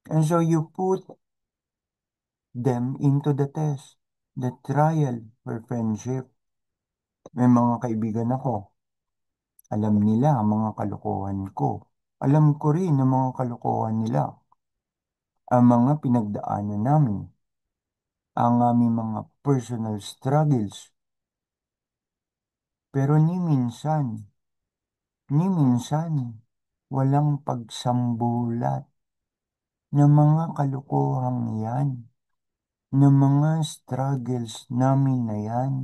S1: And so you put them into the test, the trial for friendship. May mga kaibigan ako, alam nila ang mga kalokohan ko. Alam ko rin ang mga kalokohan nila, ang mga pinagdaanan namin, ang aming mga personal struggles. Pero ni minsan, walang pagsambulat ng mga kalokohang yan, ng mga struggles namin na yan,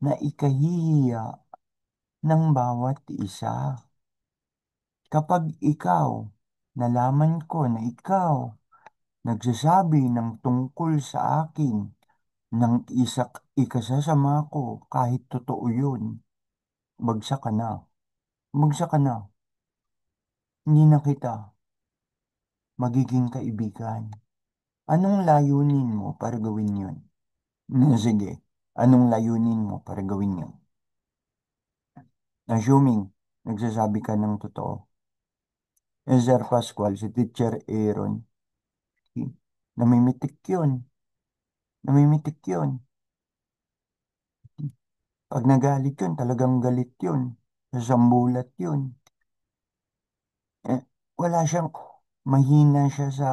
S1: na ikahihiya ng bawat isa. Kapag ikaw, nalaman ko na ikaw, nagsasabi ng tungkol sa akin, ng ikasasama ko, kahit totoo yun, bagsak ka na. Bagsak ka na. Hindi na kita magiging kaibigan. Anong layunin mo para gawin yun? Sige, anong layunin mo para gawin yun? Assuming, nagsasabi ka ng totoo. Sir Pascual, si Teacher Aaron, namimitik yun. Namimitik yun. Pag nagalit yun, talagang galit yun. Sasambulat yun. Eh, wala siyang, mahina siya sa,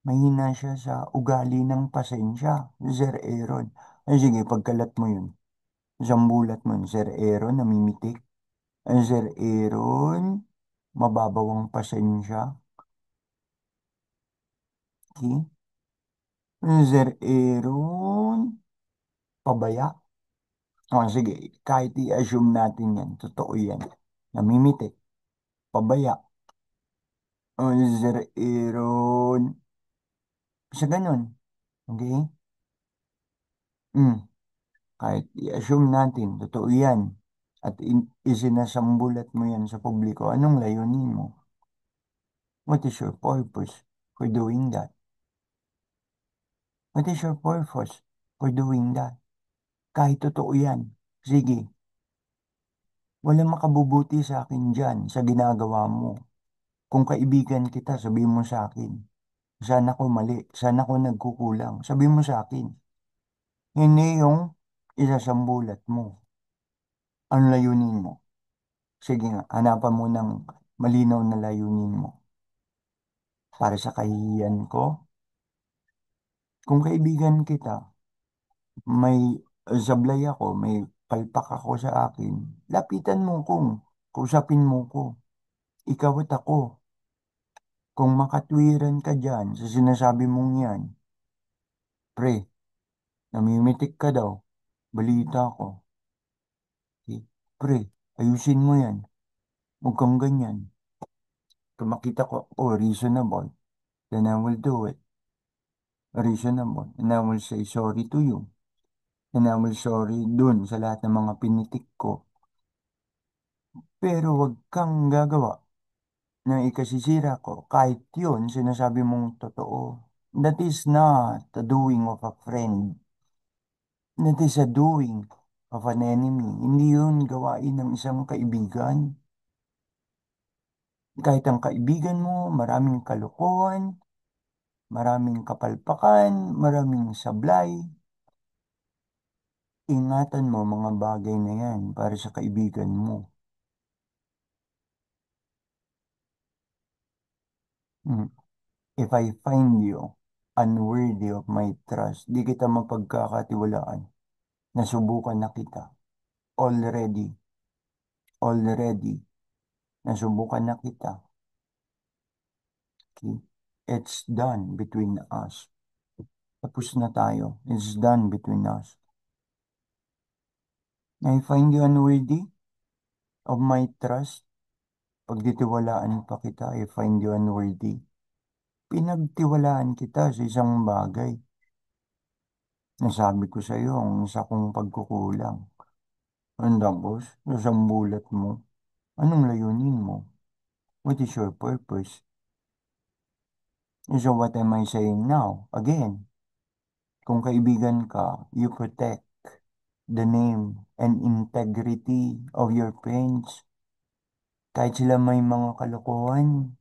S1: mahina siya sa ugali ng pasensya, Sir Aaron. Ay sige, pagkalat mo yun. Sambulat mo yun, Sir Aaron, namimitik. Ay Sir Aaron, mababaw ang pasensya. Okay? Sir Aaron, pabaya. O sige, kahit i-assume natin yan, totoo yan. Namimitik, pabaya. O Sir Aaron, sa ganun. Okay? Mm. Kahit i-assume natin, totoo yan. At isinasambulat mo yan sa publiko, anong layunin mo? What is your purpose for doing that? What is your purpose for doing that? Kahit totoo yan, sige, walang makabubuti sa akin dyan sa ginagawa mo. Kung kaibigan kita, sabihin mo sa akin. Saan ako mali? Saan ako nagkukulang? Sabihin mo sa akin. Hindi yung isasambulat mo. Ang layunin mo? Sige nga, hanapan mo ng malinaw na layunin mo. Para sa kahihiyan ko, kung kaibigan kita, may sablay ako, may palpak ako sa akin, lapitan mo kong, kausapin mo ko, ikaw at ako. Kung makatwiran ka dyan sa sinasabi mong yan, pre, Namimitik ka daw. Balita ko. Eh, Pre, ayusin mo yan. Huwag kang ganyan. Kung makita ko, oh, reasonable, then I will do it. Reasonable. And I will say sorry to you. And I will sorry dun sa lahat ng mga pinitik ko. Pero wag kang gagawa na ikasisira ko kahit yun sinasabi mong totoo. That is not the doing of a friend. That is a doing of an enemy. Hindi yun gawain ng isang kaibigan. Kahit ang kaibigan mo, maraming kalokohan, maraming kapalpakan, maraming sablay. Ingatan mo mga bagay na yan para sa kaibigan mo. Mm. If I find you unworthy of my trust, di kita mapagkakatiwalaan. Nasubukan na kita. Already, already, nasubukan na kita. Okay? It's done between us. Tapos na tayo. It's done between us. I find you unworthy of my trust. Pagtitiwalaan pa kita, I find you unworthy. Pinagtiwalaan kita sa isang bagay. Nasabi ko sa iyo ang isa kong pagkukulang. And tapos, sa bulat mo, anong layunin mo? What is your purpose? So what am I saying now? Again, kung kaibigan ka, you protect the name and integrity of your friends. Kahit sila may mga kalokohan,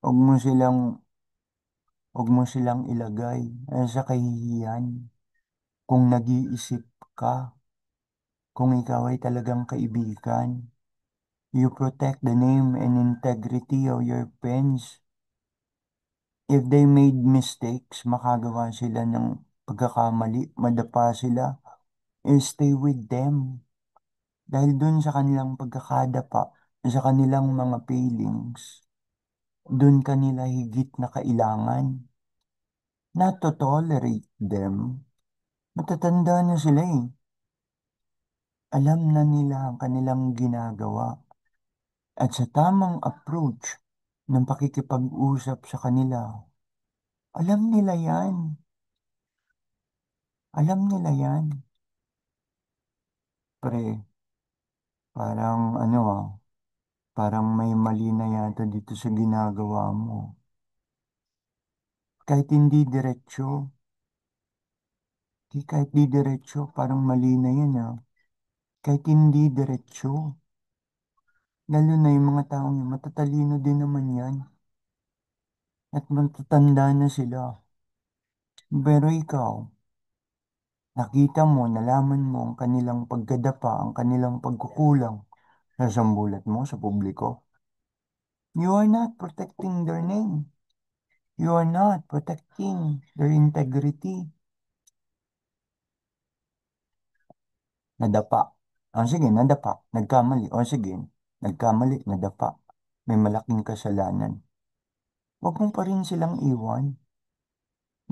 S1: huwag mo silang, huwag mo silang ilagay sa kahihiyan. Kung nag-iisip ka, kung ikaw ay talagang kaibigan, you protect the name and integrity of your friends. If they made mistakes, makagawa sila ng pagkakamali, madapa sila, stay with them. Dahil dun sa kanilang pagkakadapa, sa kanilang mga feelings, dun kanila higit na kailangan. Not to tolerate them. Matatanda na sila eh. Alam na nila ang kanilang ginagawa. At sa tamang approach ng pakikipag-usap sa kanila, alam nila yan. Alam nila yan. Pre, parang parang may mali na yata dito sa ginagawa mo. Kahit hindi diretsyo, kahit di diretsyo, parang mali na yan ah. Kahit hindi diretsyo, lalo na yung mga taong yun, matatalino din naman yan. At matatanda na sila. Pero ikaw, nakita mo, nalaman mo ang kanilang pagkadapa, ang kanilang pagkukulang sa sambulat mo sa publiko. You are not protecting their name. You are not protecting their integrity. Nadapa. O sige, nadapa. Nagkamali. O sige, nagkamali, nadapa. May malaking kasalanan. Huwag mo pa rin silang iwan.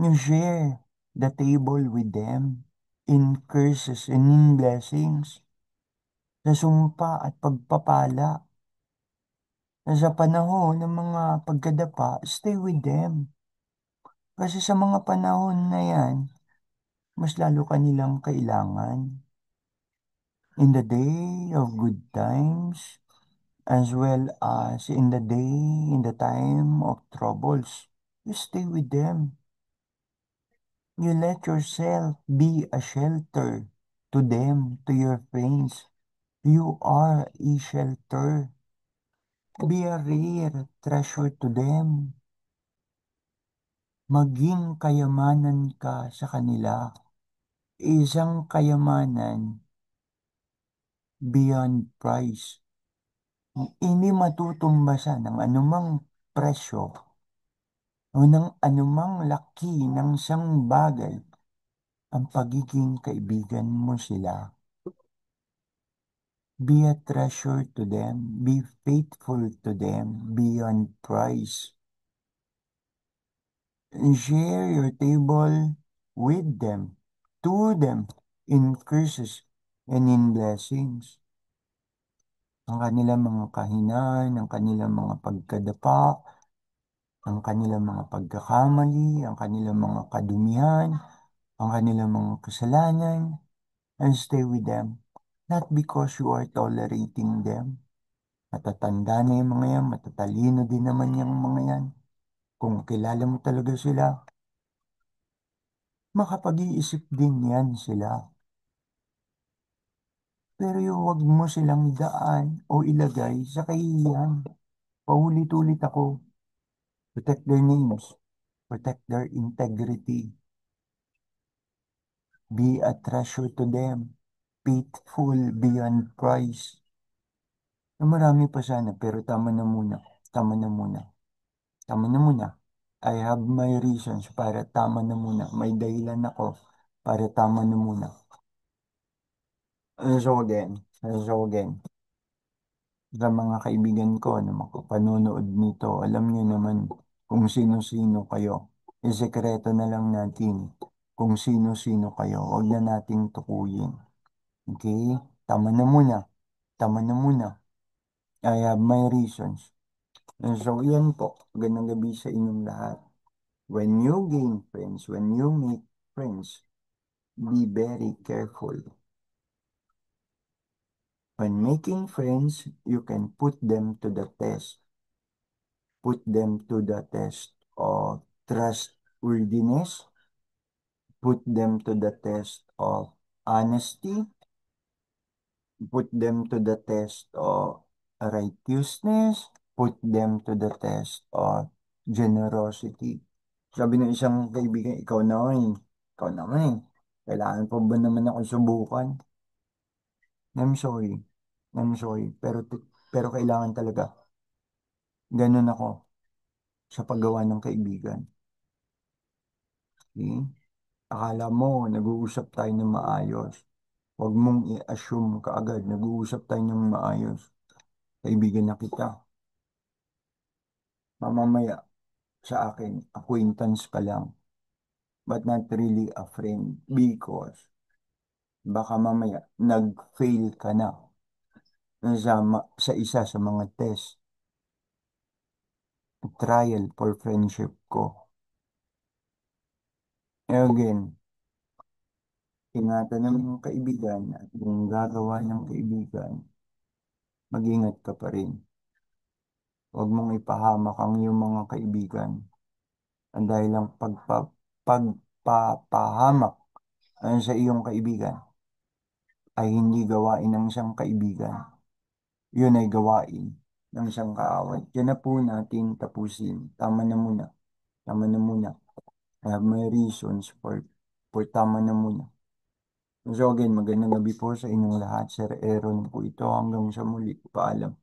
S1: You share the table with them in curses and in blessings. Sa sumpa at pagpapala. Sa panahon ng mga pagkadapa, stay with them. Kasi sa mga panahon na yan, mas lalo kanilang kailangan. In the day of good times, as well as in the time of troubles. You stay with them. You let yourself be a shelter to them, to your friends. You are a shelter. Be a rare treasure to them. Maging kayamanan ka sa kanila. Isang kayamanan beyond price. Hindi matutumbasan ng anumang presyo o ng anumang laki ng isang bagay ang pagiging kaibigan mo sila. Be a treasure to them. Be faithful to them beyond price. Share your table with them, to them, in curses and in blessings. Ang kanilang mga kahinaan, ang kanilang mga pagkadapa, ang kanilang mga pagkakamali, ang kanilang mga kadumihan, ang kanilang mga kasalanan, and stay with them. Not because you are tolerating them. Matatanda na yung mga yan, matatalino din naman yung mga yan. Kung kilala mo talaga sila, makapag-iisip din yan sila. Pero yung wag mo silang daan o ilagay sa kahihiyan. Paulit-ulit ako. Protect their names. Protect their integrity. Be a treasure to them. Faithful beyond price. Na marami pa sana, pero tama na muna. Tama na muna. Tama na muna. I have my reasons para tama na muna. May dahilan ako para tama na muna. So again, so again, sa mga kaibigan ko na makapanonood nito, alam niyo naman kung sino-sino kayo. Isekreto na lang natin kung sino-sino kayo. Huwag na nating tukuyin. Okay? Tama na muna. Tama na muna. I have my reasons. So, yan po. Magandang gabi sa inyong lahat. When you gain friends, when you make friends, be very careful. When making friends, you can put them to the test. Put them to the test of trustworthiness, put them to the test of honesty, put them to the test of righteousness, put them to the test of generosity. Sabi ng isang kaibigan, ikaw naman eh. Kailangan pa ba naman ako subukan? I'm sorry. I'm sorry. Pero kailangan talaga. Ganun ako sa paggawa ng kaibigan. Okay? Akala mo, nag-uusap tayo ng maayos. Huwag mong i-assume kaagad, nag-uusap tayo ng maayos. Kaibigan na kita. Mamamaya sa akin, acquaintance ka lang, but not really a friend because baka mamaya nag-fail ka na sa isa sa mga test, trial for friendship ko. Again, ingatan ng mga kaibigan at kung gagawa ng kaibigan, mag-ingat ka pa rin. Huwag mong ipahamak ang iyong mga kaibigan. Ang dahil lang pagpapahamak sa iyong kaibigan ay hindi gawain ng isang kaibigan. Yun ay gawain ng isang kaaway. Yan na po natin tapusin. Tama na muna. Tama na muna. I have my reasons for tama na muna. So again, magandang gabi po sa inyong lahat. Sir Aaron po ito. Hanggang sa muli. Paalam.